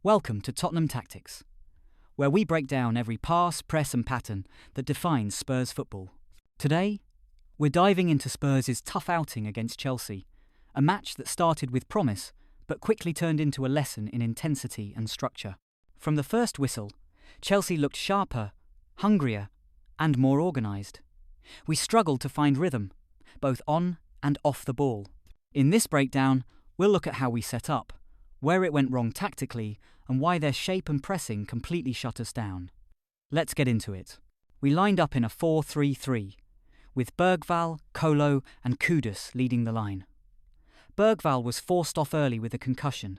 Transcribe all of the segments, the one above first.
Welcome to Tottenham Tactics, where we break down every pass, press and pattern that defines Spurs football. Today, we're diving into Spurs' tough outing against Chelsea, a match that started with promise but quickly turned into a lesson in intensity and structure. From the first whistle, Chelsea looked sharper, hungrier and more organised. We struggled to find rhythm, both on and off the ball. In this breakdown, we'll look at how we set up, where it went wrong tactically, and why their shape and pressing completely shut us down. Let's get into it. We lined up in a 4-3-3, with Bergvall, Kolo and Kudus leading the line. Bergvall was forced off early with a concussion,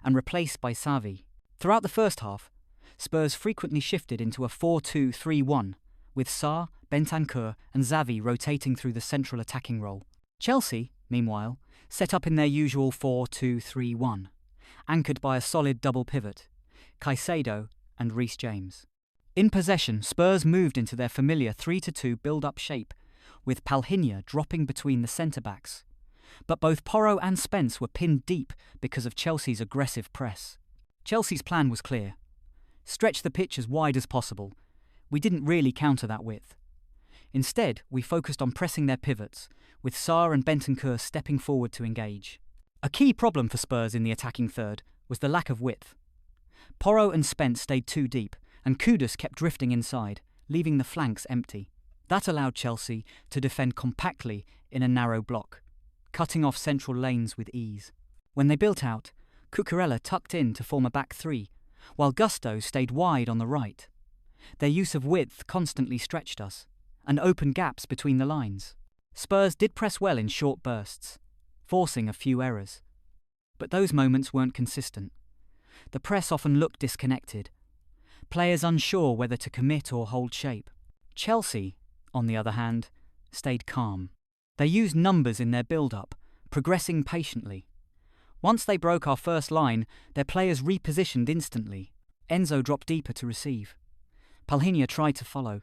and replaced by Xavi. Throughout the first half, Spurs frequently shifted into a 4-2-3-1, with Sarr, Bentancur and Xavi rotating through the central attacking role. Chelsea, meanwhile, set up in their usual 4-2-3-1, anchored by a solid double pivot, Caicedo and Reece James. In possession, Spurs moved into their familiar 3-2 build-up shape, with Palhinha dropping between the centre-backs. But both Porro and Spence were pinned deep because of Chelsea's aggressive press. Chelsea's plan was clear. Stretch the pitch as wide as possible. We didn't really counter that width. Instead, we focused on pressing their pivots, with Sarr and Bentancur stepping forward to engage. A key problem for Spurs in the attacking third was the lack of width. Porro and Spence stayed too deep, and Kudus kept drifting inside, leaving the flanks empty. That allowed Chelsea to defend compactly in a narrow block, cutting off central lanes with ease. When they built out, Cucurella tucked in to form a back three, while Gusto stayed wide on the right. Their use of width constantly stretched us, and opened gaps between the lines. Spurs did press well in short bursts, forcing a few errors. But those moments weren't consistent. The press often looked disconnected, players unsure whether to commit or hold shape. Chelsea, on the other hand, stayed calm. They used numbers in their build-up, progressing patiently. Once they broke our first line, their players repositioned instantly. Enzo dropped deeper to receive. Palhinha tried to follow.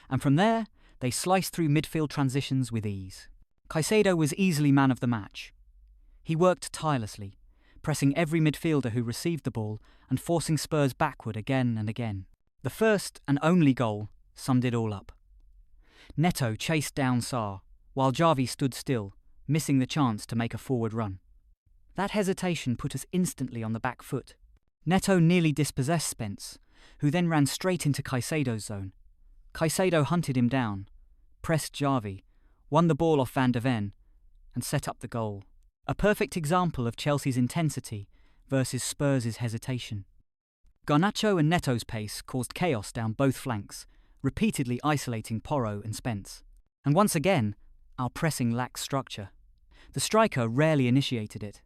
And from there, they sliced through midfield transitions with ease. Caicedo was easily man of the match. He worked tirelessly, pressing every midfielder who received the ball and forcing Spurs backward again and again. The first and only goal summed it all up. Neto chased down Sarr, while Xavi stood still, missing the chance to make a forward run. That hesitation put us instantly on the back foot. Neto nearly dispossessed Spence, who then ran straight into Caicedo's zone. Caicedo hunted him down, pressed Xavi, won the ball off Van de Ven, and set up the goal. A perfect example of Chelsea's intensity versus Spurs' hesitation. Garnacho and Neto's pace caused chaos down both flanks, repeatedly isolating Porro and Spence. And once again, our pressing lacked structure. The striker rarely initiated it.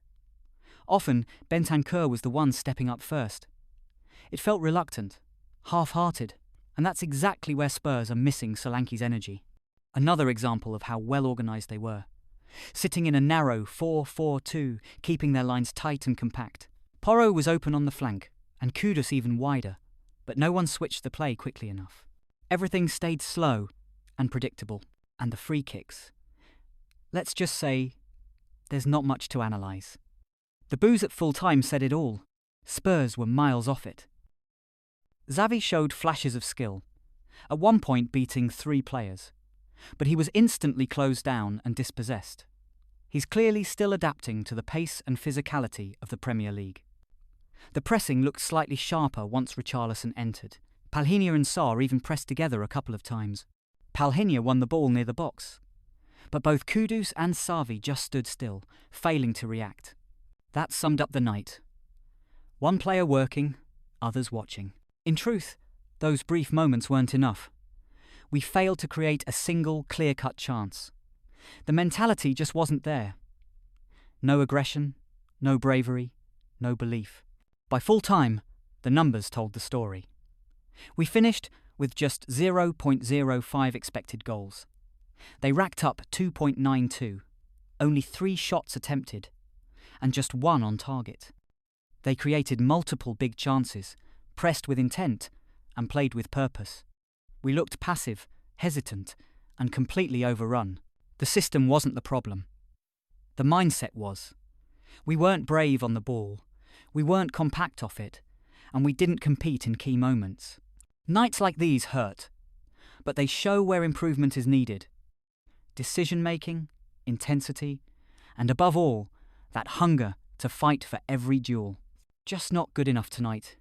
Often, Bentancur was the one stepping up first. It felt reluctant, half-hearted, and that's exactly where Spurs are missing Solanke's energy. Another example of how well organised they were. Sitting in a narrow 4-4-2, keeping their lines tight and compact. Porro was open on the flank, and Kudus even wider, but no one switched the play quickly enough. Everything stayed slow and predictable, and the free kicks. Let's just say, there's not much to analyse. The booze at full time said it all. Spurs were miles off it. Xavi showed flashes of skill, at one point beating 3 players, but he was instantly closed down and dispossessed. He's clearly still adapting to the pace and physicality of the Premier League. The pressing looked slightly sharper once Richarlison entered. Palhinha and Sarr even pressed together a couple of times. Palhinha won the ball near the box, but both Kudus and Xavi just stood still, failing to react. That summed up the night. One player working, others watching. In truth, those brief moments weren't enough. We failed to create a single clear-cut chance. The mentality just wasn't there. No aggression, no bravery, no belief. By full time, the numbers told the story. We finished with just 0.05 expected goals. They racked up 2.92, only 3 shots attempted, and just 1 on target. They created multiple big chances, pressed with intent, and played with purpose. We looked passive, hesitant, and completely overrun. The system wasn't the problem. The mindset was. We weren't brave on the ball. We weren't compact off it, and we didn't compete in key moments. Nights like these hurt, but they show where improvement is needed. Decision-making, intensity, and above all, that hunger to fight for every duel. Just not good enough tonight.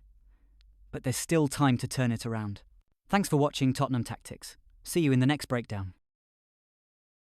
But there's still time to turn it around. Thanks for watching Tottenham Tactics. See you in the next breakdown.